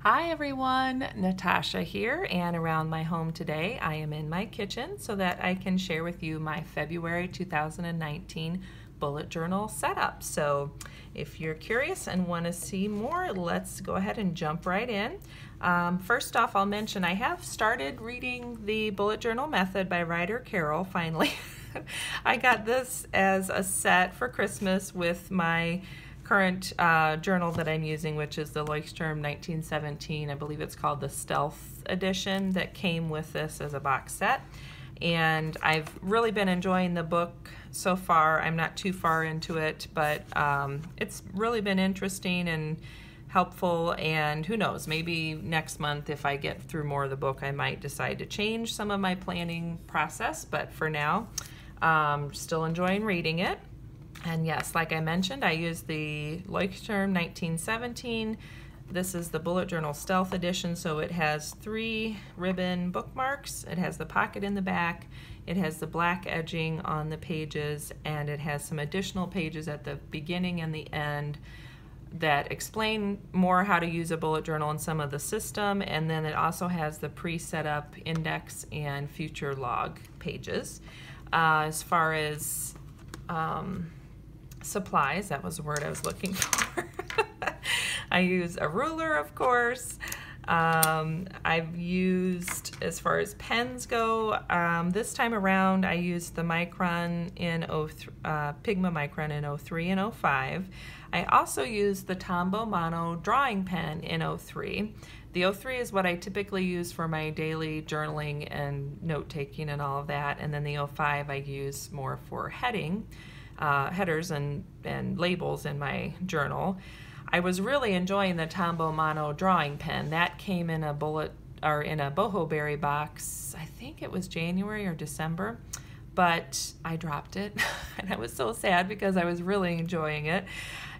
Hi everyone, Natasha here, and around my home today I am in my kitchen so that I can share with you my February 2019 bullet journal setup. So if you're curious and want to see more, let's go ahead and jump right in. First off, I'll mention I have started reading the Bullet Journal Method by Ryder Carroll finally. I got this as a set for Christmas with my current journal that I'm using, which is the Leuchtturm 1917. I believe it's called the Stealth Edition that came with this as a box set. And I've really been enjoying the book so far. I'm not too far into it, but it's really been interesting and helpful, and who knows, maybe next month if I get through more of the book I might decide to change some of my planning process, but for now still enjoying reading it. And yes, like I mentioned, I use the Leuchtturm 1917. This is the Bullet Journal Stealth Edition, so it has 3 ribbon bookmarks. It has the pocket in the back, it has the black edging on the pages, and it has some additional pages at the beginning and the end that explain more how to use a bullet journal and some of the system, and then it also has the pre-set up index and future log pages. As far as supplies, that was the word I was looking for. I use a ruler, of course. I've used, as far as pens go, this time around I used the Micron in Pigma Micron in 03 and 05. I also used the Tombow Mono drawing pen in 03. The 03 is what I typically use for my daily journaling and note-taking and all of that, and then the 05 I use more for headers and labels in my journal. I was really enjoying the Tombow Mono drawing pen. That came in a Boho Berry box, I think it was January or December, but I dropped it and I was so sad because I was really enjoying it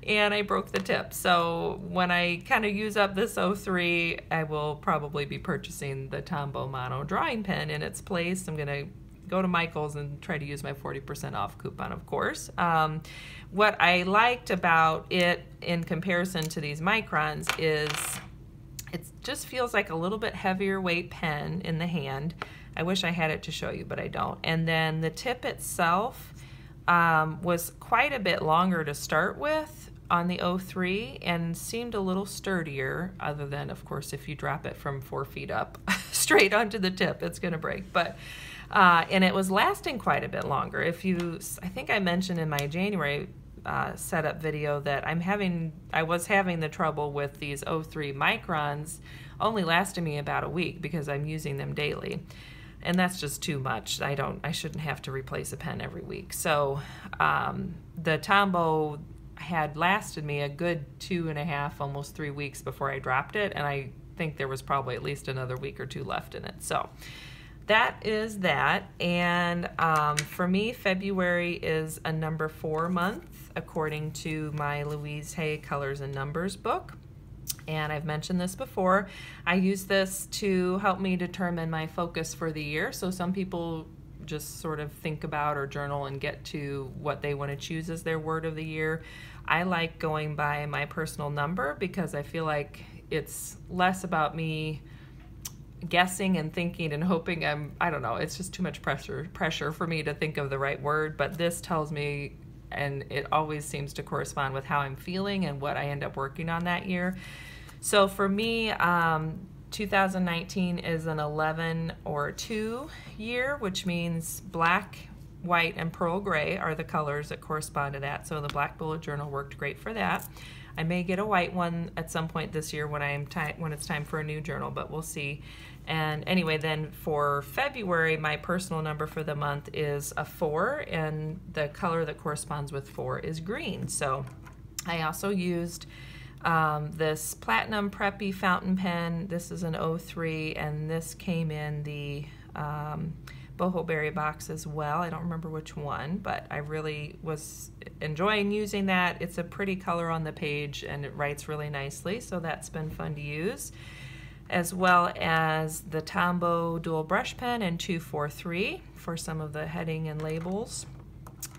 and I broke the tip. So when I kind of use up this 03, I will probably be purchasing the Tombow Mono drawing pen in its place. I'm gonna go to Michael's and try to use my 40% off coupon, of course. What I liked about it in comparison to these Microns is it just feels like a little bit heavier weight pen in the hand. I wish I had it to show you, but I don't. And then the tip itself was quite a bit longer to start with on the 03 and seemed a little sturdier, other than, of course, if you drop it from 4 feet up straight onto the tip, it's gonna break. But and it was lasting quite a bit longer. I think I mentioned in my January setup video that I was having the trouble with these 03 Microns only lasting me about a week because I'm using them daily. And that's just too much. I shouldn't have to replace a pen every week. So the Tombow had lasted me a good 2.5, almost 3 weeks before I dropped it, and I think there was probably at least another week or 2 left in it. So that is that, and for me, February is a number 4 month according to my Louise Hay Colors and Numbers book. And I've mentioned this before. I use this to help me determine my focus for the year. So some people just sort of think about or journal and get to what they want to choose as their word of the year. I like going by my personal number because I feel like it's less about me guessing and thinking and hoping I don't know, it's just too much pressure for me to think of the right word, but this tells me, and it always seems to correspond with how I'm feeling and what I end up working on that year. So for me, 2019 is an 11 or 2 year, which means black, white, and pearl gray are the colors that correspond to that. So the black bullet journal worked great for that. I may get a white one at some point this year when it's time for a new journal, but we'll see. And anyway, then for February, my personal number for the month is a 4, and the color that corresponds with 4 is green. So I also used this Platinum Preppy fountain pen. This is an 03, and this came in the Boho Berry box as well. I don't remember which one, but I really was enjoying using that. It's a pretty color on the page and it writes really nicely, so that's been fun to use. As well as the Tombow dual brush pen in 243 for some of the heading and labels.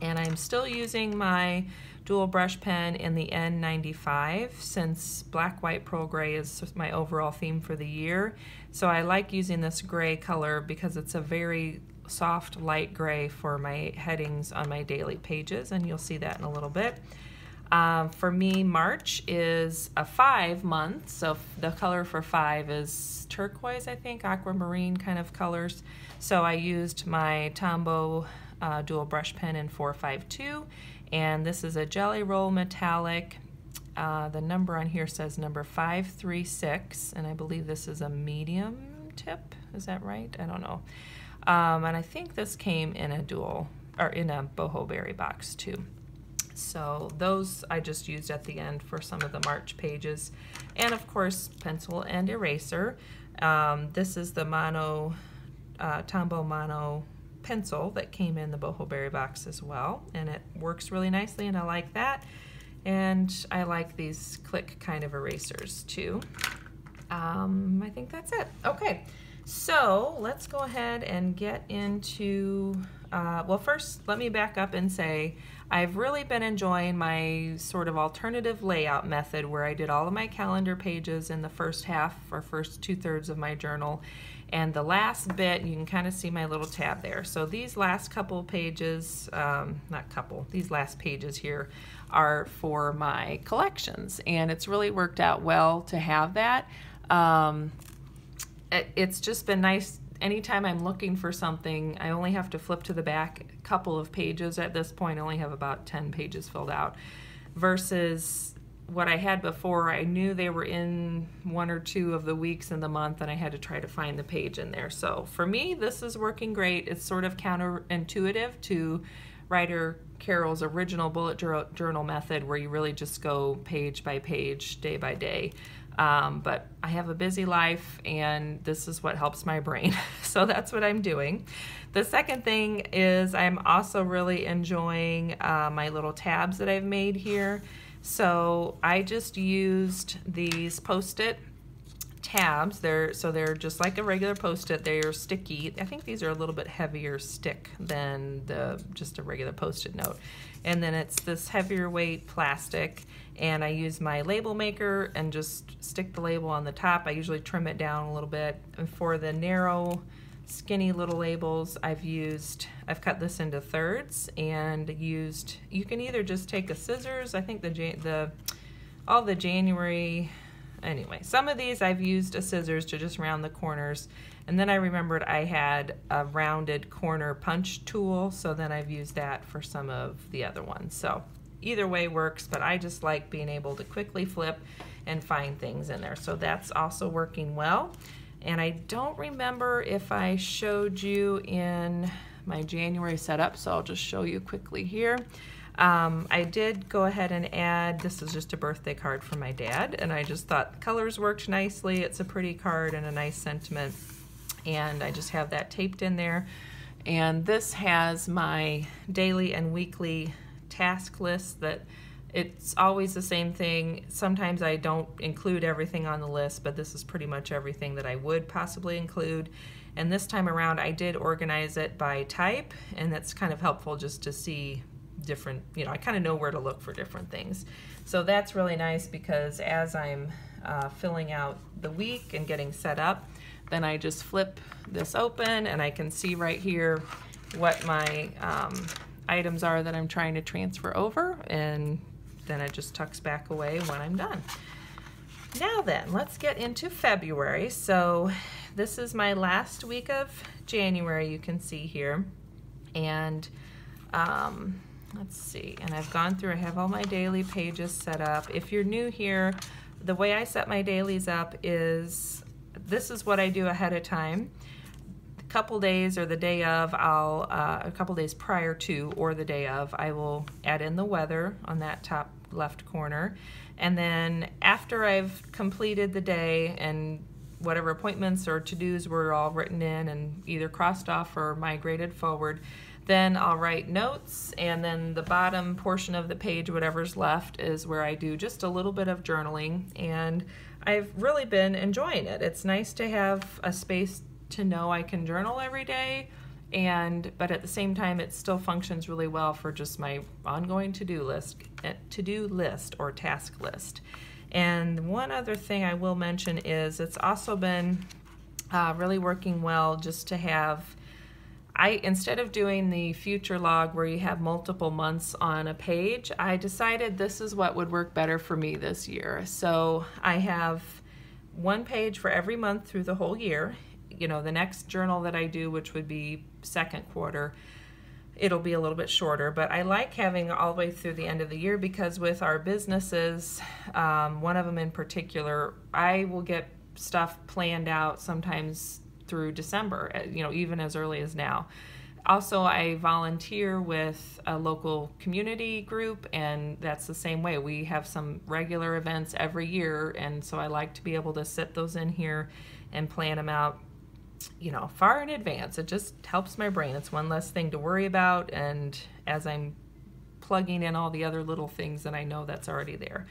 And I'm still using my dual brush pen in the N95, since Black, White, Pearl Gray is my overall theme for the year. So I like using this gray color because it's a very soft light gray for my headings on my daily pages, and you'll see that in a little bit. For me, March is a 5 month, so the color for 5 is turquoise, I think, aquamarine kind of colors. So I used my Tombow dual brush pen in 452, and this is a Jelly Roll metallic. The number on here says number 536, and I believe this is a medium tip. Is that right? I don't know. And I think this came in a boho berry box too. So those I just used at the end for some of the March pages. And of course, pencil and eraser. This is the Tombow Mono pencil that came in the boho berry box as well. And it works really nicely, and I like that. And I like these click kind of erasers too. I think that's it. Okay, so let's go ahead and get into, well, first let me back up and say I've really been enjoying my sort of alternative layout method where I did all of my calendar pages in the first half or first 2/3 of my journal, and the last bit you can kind of see my little tab there. So these last couple pages, these last pages here are for my collections, and it's really worked out well to have that. It's just been nice. Anytime I'm looking for something, I only have to flip to the back a couple of pages. At this point, I only have about 10 pages filled out, versus what I had before. I knew they were in 1 or 2 of the weeks in the month, and I had to try to find the page in there. So for me, this is working great. It's sort of counterintuitive to writer Carol's original bullet journal method, where you really just go page by page, day by day. But I have a busy life, and this is what helps my brain. So that's what I'm doing. The second thing is I'm also really enjoying my little tabs that I've made here. So I just used these Post-it tabs. They're just like a regular Post-it. They're sticky. I think these are a little bit heavier stick than just a regular Post-it note. And then it's this heavier weight plastic, and I use my label maker and just stick the label on the top. I usually trim it down a little bit. And for the narrow, skinny little labels, I've cut this into thirds and used, you can either just take a scissors, I think all the January, anyway, some of these I've used a scissors to just round the corners, and then I remembered I had a rounded corner punch tool, so then I've used that for some of the other ones. So either way works, but I just like being able to quickly flip and find things in there. So that's also working well. And I don't remember if I showed you in my January setup, so I'll just show you quickly here. I did go ahead and add, this is just a birthday card for my dad, and I just thought the colors worked nicely. It's a pretty card and a nice sentiment, and I just have that taped in there. And this has my daily and weekly task list that it's always the same thing. Sometimes I don't include everything on the list, but this is pretty much everything that I would possibly include. And this time around I did organize it by type, and that's kind of helpful just to see different, I kind of know where to look for different things. So that's really nice, because as I'm filling out the week and getting set up, then I just flip this open and I can see right here what my items are that I'm trying to transfer over, and then it just tucks back away when I'm done. Now then, let's get into February. So this is my last week of January, you can see here. And let's see, and I've gone through, I have all my daily pages set up. If you're new here, the way I set my dailies up is, this is what I do ahead of time. A couple days or the day of, a couple days prior to or the day of, I will add in the weather on that top left corner. And then after I've completed the day and whatever appointments or to-dos were all written in and either crossed off or migrated forward, then I'll write notes, and then the bottom portion of the page, whatever's left, is where I do just a little bit of journaling, and I've really been enjoying it. It's nice to have a space to know I can journal every day, but at the same time, it still functions really well for just my ongoing to-do list or task list. And one other thing I will mention is it's also been really working well just to have, instead of doing the future log where you have multiple months on a page, I decided this is what would work better for me this year. So I have one page for every month through the whole year. You know, the next journal that I do, which would be second quarter, it'll be a little bit shorter, but I like having all the way through the end of the year because with our businesses, one of them in particular, I will get stuff planned out sometimes through December, you know, even as early as now. Also, I volunteer with a local community group, and that's the same way. We have some regular events every year, and so I like to be able to sit those in here and plan them out, you know, far in advance. It just helps my brain. It's one less thing to worry about, and as I'm plugging in all the other little things that I know that's already there.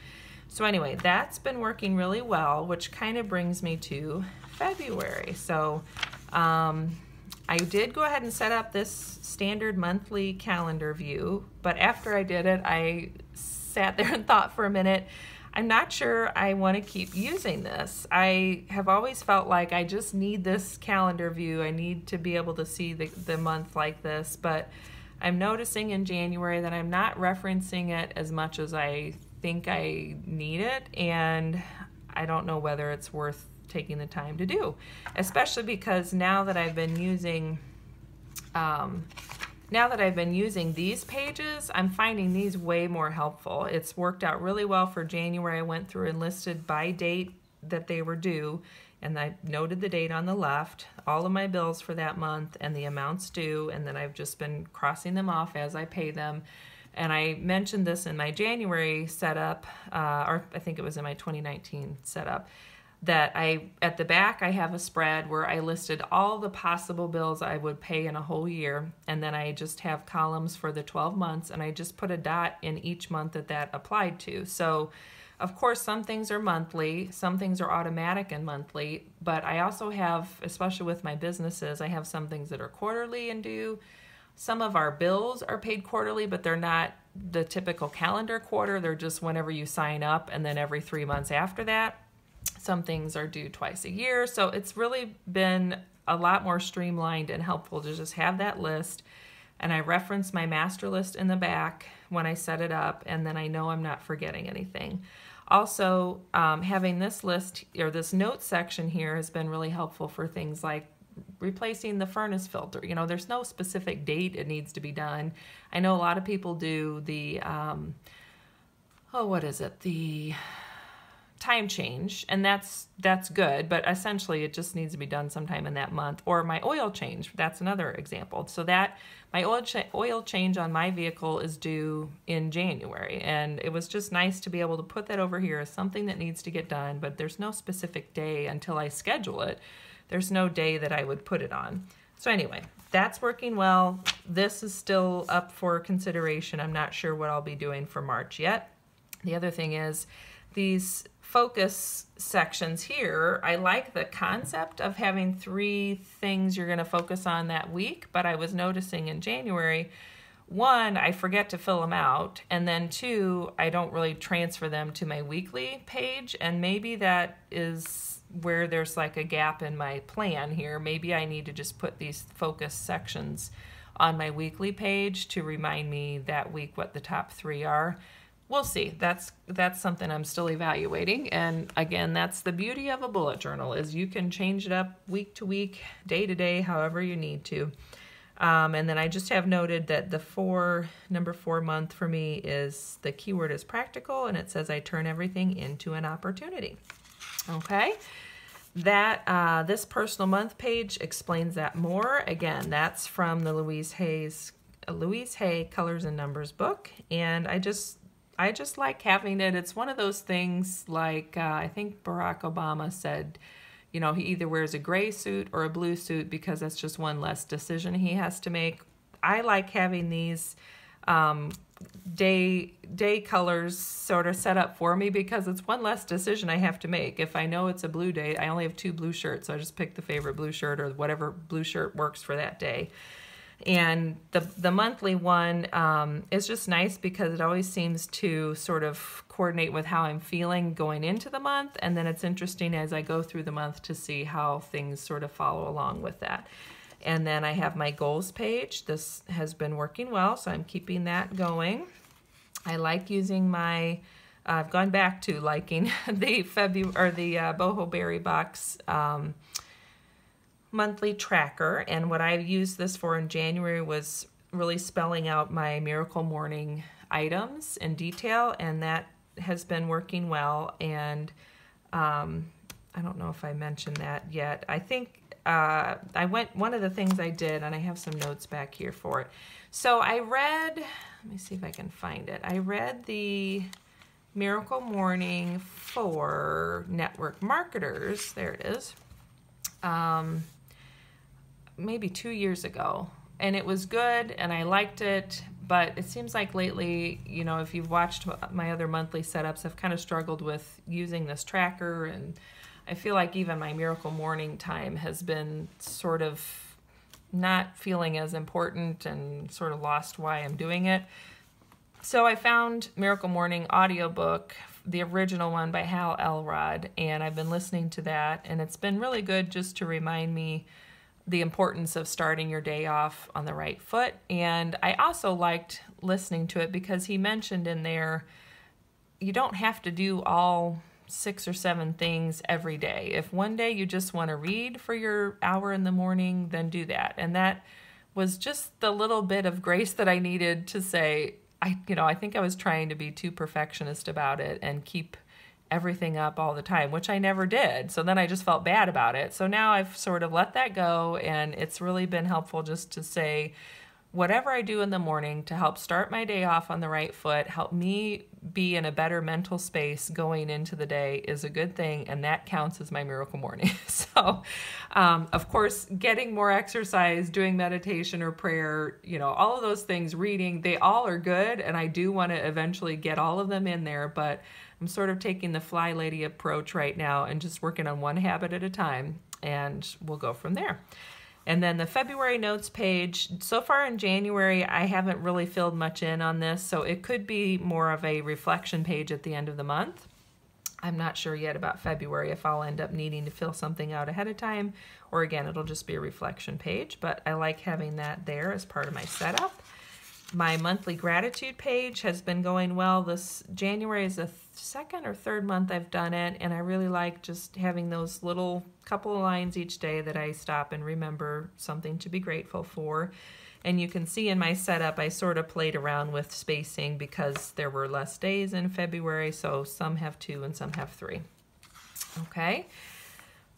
So anyway, that's been working really well, which kind of brings me to February. So I did go ahead and set up this standard monthly calendar view, but after I did it, I sat there and thought for a minute, I'm not sure I want to keep using this. I have always felt like I just need this calendar view. I need to be able to see the month like this, but I'm noticing in January that I'm not referencing it as much as I think I need it, and I don't know whether it's worth taking the time to do, especially because now that I've been using these pages, I'm finding these way more helpful. It's worked out really well for January. I went through and listed by date that they were due, and I noted the date on the left, all of my bills for that month and the amounts due, and then I've just been crossing them off as I pay them. And I mentioned this in my January setup, or I think it was in my 2019 setup, that at the back I have a spread where I listed all the possible bills I would pay in a whole year, and then I just have columns for the 12 months, and I just put a dot in each month that applied to. So of course some things are monthly, some things are automatic and monthly, but I also have, especially with my businesses, I have some things that are quarterly and due. Some of our bills are paid quarterly, but they're not the typical calendar quarter. They're just whenever you sign up, and then every 3 months after that. Some things are due twice a year. So it's really been a lot more streamlined and helpful to just have that list. And I reference my master list in the back when I set it up, and then I know I'm not forgetting anything. Also, having this list or this note section here has been really helpful for things like replacing the furnace filter. You know, there's no specific date it needs to be done. I know a lot of people do the, the time change, and that's good, but essentially it just needs to be done sometime in that month. Or my oil change, that's another example. So that my oil change on my vehicle is due in January, and it was just nice to be able to put that over here as something that needs to get done, but there's no specific day until I schedule it. There's no day that I would put it on. So anyway, that's working well. This is still up for consideration. I'm not sure what I'll be doing for March yet. The other thing is these focus sections here, I like the concept of having 3 things you're going to focus on that week, but I was noticing in January, 1, I forget to fill them out, and then 2, I don't really transfer them to my weekly page, and maybe that is where there's like a gap in my plan here. Maybe I need to just put these focus sections on my weekly page to remind me that week what the top 3 are. We'll see. That's something I'm still evaluating. And again, that's the beauty of a bullet journal, is you can change it up week to week, day to day, however you need to. And then I just have noted that the number 4 month for me is, the keyword is practical, and it says I turn everything into an opportunity. Okay. That this personal month page explains that more. Again, that's from the Louise Hay Colors and Numbers book, and I just like having it. It's one of those things like I think Barack Obama said, you know, he either wears a gray suit or a blue suit because that's just one less decision he has to make. I like having these day colors sort of set up for me because it's one less decision I have to make. If I know it's a blue day, I only have 2 blue shirts, so I just pick the favorite blue shirt or whatever blue shirt works for that day. And the monthly one is just nice because it always seems to sort of coordinate with how I'm feeling going into the month. And then it's interesting as I go through the month to see how things sort of follow along with that. And then I have my goals page. This has been working well, so I'm keeping that going. I like using my, I've gone back to liking the Boho Berry Box monthly tracker, and what I used this for in January was really spelling out my Miracle Morning items in detail, and that has been working well. And I don't know if I mentioned that yet. I think one of the things I did, and I have some notes back here for it. So I read, let me see if I can find it. I read the Miracle Morning for network marketers. There it is. Maybe 2 years ago, and it was good and I liked it, but it seems like lately, you know, if you've watched my other monthly setups, I've kind of struggled with using this tracker, and I feel like even my Miracle Morning time has been sort of not feeling as important and sort of lost why I'm doing it. So I found Miracle Morning audiobook, the original one by Hal Elrod, and I've been listening to that, and it's been really good just to remind me the importance of starting your day off on the right foot. And I also liked listening to it because he mentioned in there, you don't have to do all 6 or 7 things every day. If one day you just want to read for your hour in the morning, then do that. And that was just the little bit of grace that I needed to say, I think I was trying to be too perfectionist about it and keep everything up all the time, which I never did. So then I just felt bad about it. So now I've sort of let that go, and it's really been helpful just to say, whatever I do in the morning to help start my day off on the right foot, help me be in a better mental space going into the day is a good thing, and that counts as my Miracle Morning. So, of course, getting more exercise, doing meditation or prayer, all of those things, reading, they all are good, and I do want to eventually get all of them in there, but I'm sort of taking the Fly Lady approach right now and just working on one habit at a time, and we'll go from there. And then the February notes page, so far in January, I haven't really filled much in on this, so it could be more of a reflection page at the end of the month. I'm not sure yet about February if I'll end up needing to fill something out ahead of time, or again, it'll just be a reflection page, but I like having that there as part of my setup. My monthly gratitude page has been going well. This January is the second or third month I've done it, and I really like just having those little couple of lines each day that I stop and remember something to be grateful for. And you can see in my setup I sort of played around with spacing because there were less days in February, so some have 2 and some have 3. Okay.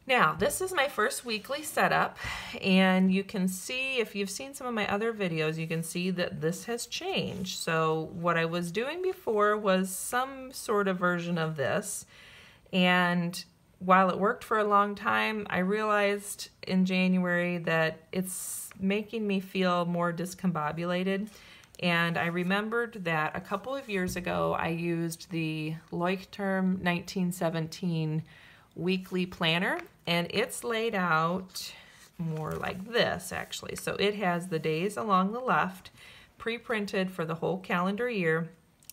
Now, this is my first weekly setup, and you can see, if you've seen some of my other videos, you can see that this has changed. So what I was doing before was some sort of version of this, and while it worked for a long time, I realized in January that it's making me feel more discombobulated. And I remembered that a couple of years ago, I used the Leuchtturm 1917 weekly planner, and it's laid out more like this actually. So it has the days along the left, pre-printed for the whole calendar year.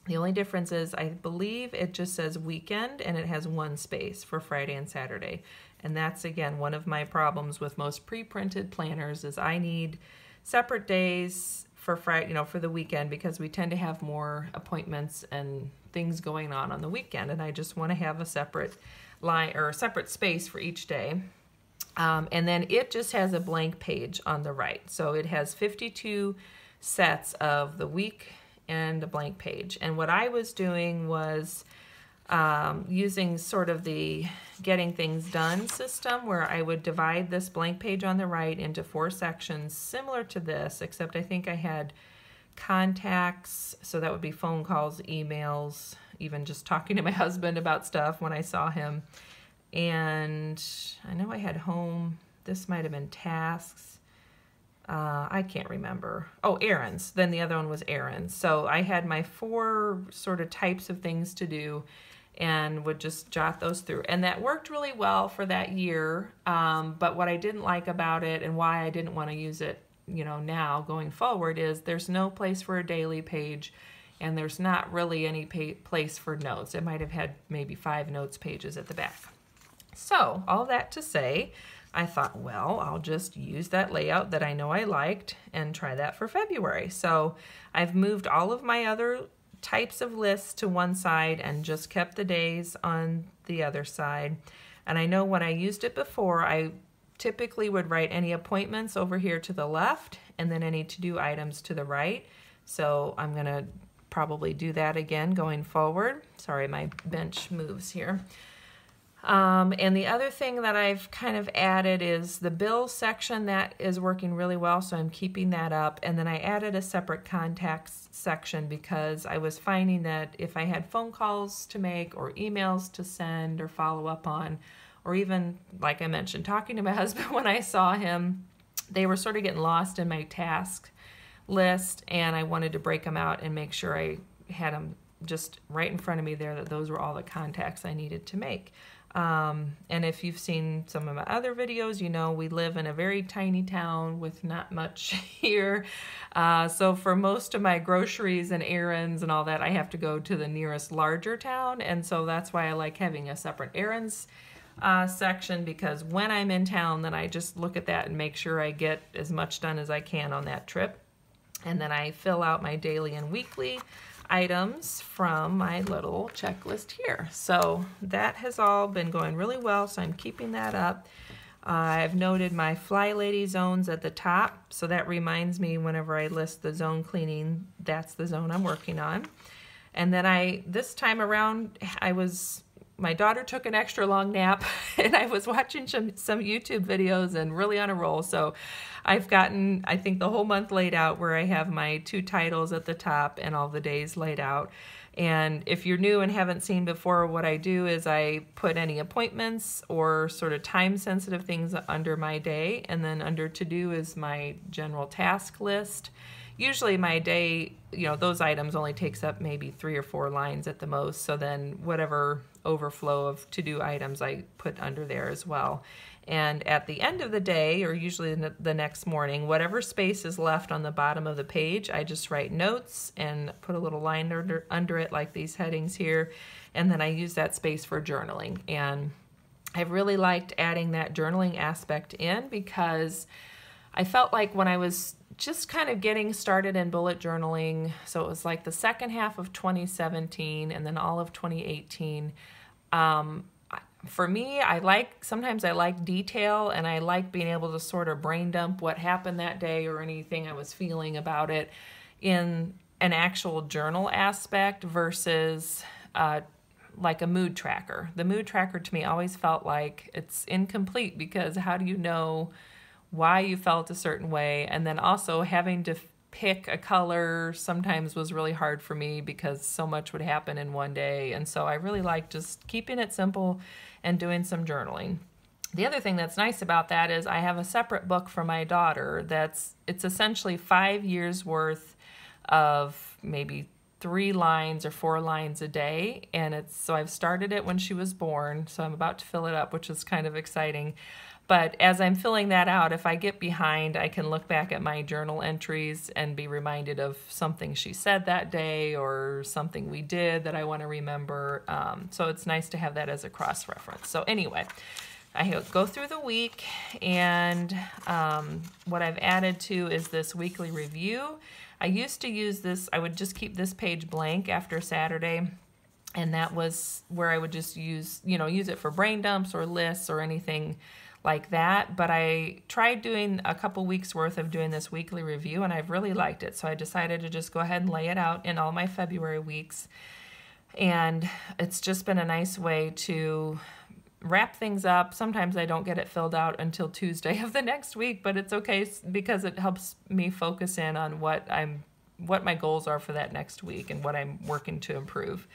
The only difference is I believe it just says weekend, and it has 1 space for Friday and Saturday. And that's, again, one of my problems with most pre-printed planners is I need separate days for Friday, for the weekend, because we tend to have more appointments and things going on the weekend, and I just want to have a separate line or a separate space for each day. And then it just has a blank page on the right. So it has 52 sets of the week and a blank page. And what I was doing was using sort of the getting things done system, where I would divide this blank page on the right into 4 sections similar to this, except I think I had contacts, so that would be phone calls, emails, even just talking to my husband about stuff when I saw him. And I know I had home. This might have been tasks. I can't remember. Oh, errands. Then the other one was errands. So I had my 4 sort of types of things to do and would just jot those through. And that worked really well for that year. But what I didn't like about it, and why I didn't want to use it you know, now going forward is there's no place for a daily page, and there's not really any place for notes. It might have had maybe 5 notes pages at the back. So all that to say, I thought, well, I'll just use that layout that I know I liked and try that for February. So I've moved all of my other types of lists to one side and just kept the days on the other side. And I know when I used it before, I typically would write any appointments over here to the left and then any to-do items to the right. So I'm gonna probably do that again going forward. Sorry, my bench moves here. And the other thing that I've kind of added is the bill section. That is working really well, so I'm keeping that up. And then I added a separate contacts section because I was finding that if I had phone calls to make or emails to send or follow up on, or even, like I mentioned, talking to my husband when I saw him, they were sort of getting lost in my task list, and I wanted to break them out and make sure I had them just right in front of me there, that those were all the contacts I needed to make. And if you've seen some of my other videos, you know we live in a very tiny town with not much here. So for most of my groceries and errands and all that, I have to go to the nearest larger town. And so that's why I like having a separate errands section, because when I'm in town, then I just look at that and make sure I get as much done as I can on that trip. And then I fill out my daily and weekly items from my little checklist here. So that has all been going really well, so I'm keeping that up. I've noted my Fly Lady zones at the top, so that reminds me whenever I list the zone cleaning, that's the zone I'm working on. And then this time around, my daughter took an extra long nap and I was watching some YouTube videos and really on a roll. So I've gotten, I think, the whole month laid out where I have my 2 titles at the top and all the days laid out. And if you're new and haven't seen before, what I do is I put any appointments or sort of time-sensitive things under my day, and then under to-do is my general task list. Usually my day, you know, those items only takes up maybe 3 or 4 lines at the most, so then whatever overflow of to-do items I put under there as well. And at the end of the day, or usually the next morning, whatever space is left on the bottom of the page, I just write notes and put a little line under it like these headings here, and then I use that space for journaling. And I've really liked adding that journaling aspect in because I felt like when I was just kind of getting started in bullet journaling, so it was like the second half of 2017 and then all of 2018, for me, sometimes I like detail, and I like being able to sort of brain dump what happened that day or anything I was feeling about it in an actual journal aspect versus like a mood tracker. The mood tracker to me always felt like it's incomplete, because how do you know why you felt a certain way? And then also having to pick a color sometimes was really hard for me because so much would happen in one day. And so I really like just keeping it simple and doing some journaling. The other thing that's nice about that is I have a separate book for my daughter it's essentially 5 years worth of maybe 3 lines or 4 lines a day. And so I've started it when she was born, so I'm about to fill it up, which is kind of exciting. But as I'm filling that out, if I get behind, I can look back at my journal entries and be reminded of something she said that day or something we did that I want to remember. So it's nice to have that as a cross-reference. So anyway, I go through the week, and what I've added to is this weekly review. I used to use this, I would just keep this page blank after Saturday, and that was where I would just use it for brain dumps or lists or anything like that. But I tried doing a couple weeks worth of doing this weekly review, and I've really liked it. So I decided to just go ahead and lay it out in all my February weeks. And it's just been a nice way to wrap things up. Sometimes I don't get it filled out until Tuesday of the next week, but it's okay because it helps me focus in on what my goals are for that next week and what I'm working to improve.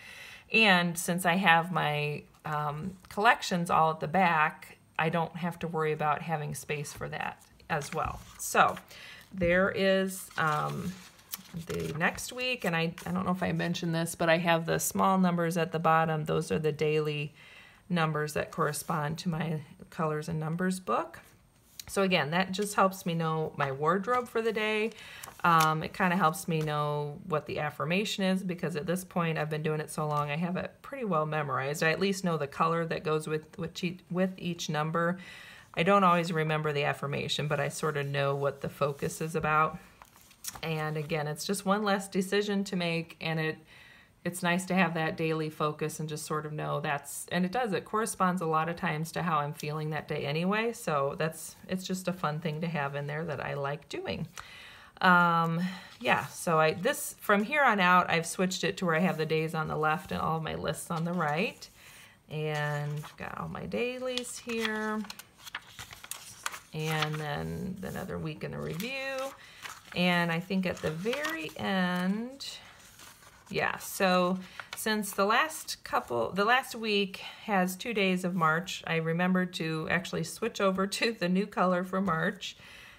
And since I have my collections all at the back, I don't have to worry about having space for that as well. So there is the next week, and I don't know if I mentioned this, but I have the small numbers at the bottom. Those are the daily numbers that correspond to my colors and numbers book. So again, that just helps me know my wardrobe for the day. It kind of helps me know what the affirmation is, because at this point I've been doing it so long I have it pretty well memorized. I at least know the color that goes with each number. I don't always remember the affirmation, but I sort of know what the focus is about. And again, it's just one less decision to make, and it's nice to have that daily focus and just sort of know it corresponds a lot of times to how I'm feeling that day anyway. So it's just a fun thing to have in there that I like doing. Yeah, so from here on out, I've switched it to where I have the days on the left and all of my lists on the right. And got all my dailies here. And then another week in the review. And I think at the very end, yeah, so since the last week has 2 days of March, I remembered to actually switch over to the new color for March.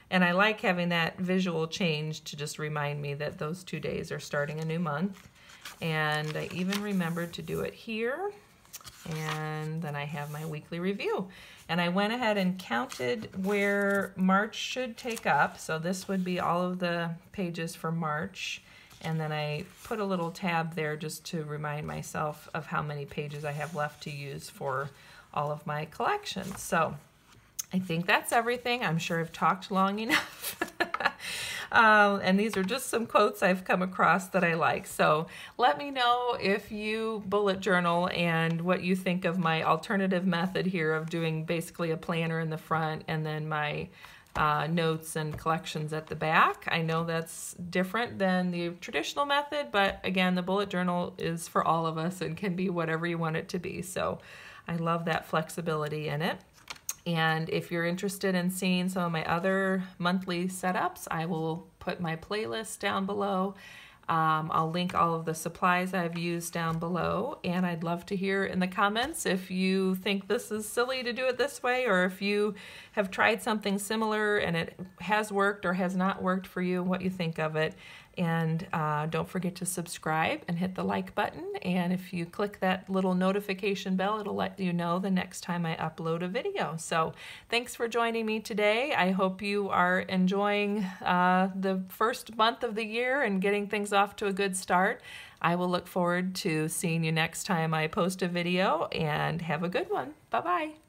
And I like having that visual change to just remind me that those 2 days are starting a new month. And I even remembered to do it here. And then I have my weekly review. And I went ahead and counted where March should take up. So this would be all of the pages for March. And then I put a little tab there just to remind myself of how many pages I have left to use for all of my collections. So I think that's everything. I'm sure I've talked long enough. And these are just some quotes I've come across that I like. So let me know if you bullet journal and what you think of my alternative method here of doing basically a planner in the front and then my notes and collections at the back. I know that's different than the traditional method, but again, the bullet journal is for all of us and can be whatever you want it to be. So I love that flexibility in it. And if you're interested in seeing some of my other monthly setups, I will put my playlist down below. I'll link all of the supplies I've used down below, and I'd love to hear in the comments if you think this is silly to do it this way, or if you have tried something similar and it has worked or has not worked for you, what you think of it. And don't forget to subscribe and hit the like button. And if you click that little notification bell, it'll let you know the next time I upload a video. So thanks for joining me today. I hope you are enjoying the first month of the year and getting things off to a good start. I will look forward to seeing you next time I post a video, and have a good one. Bye-bye.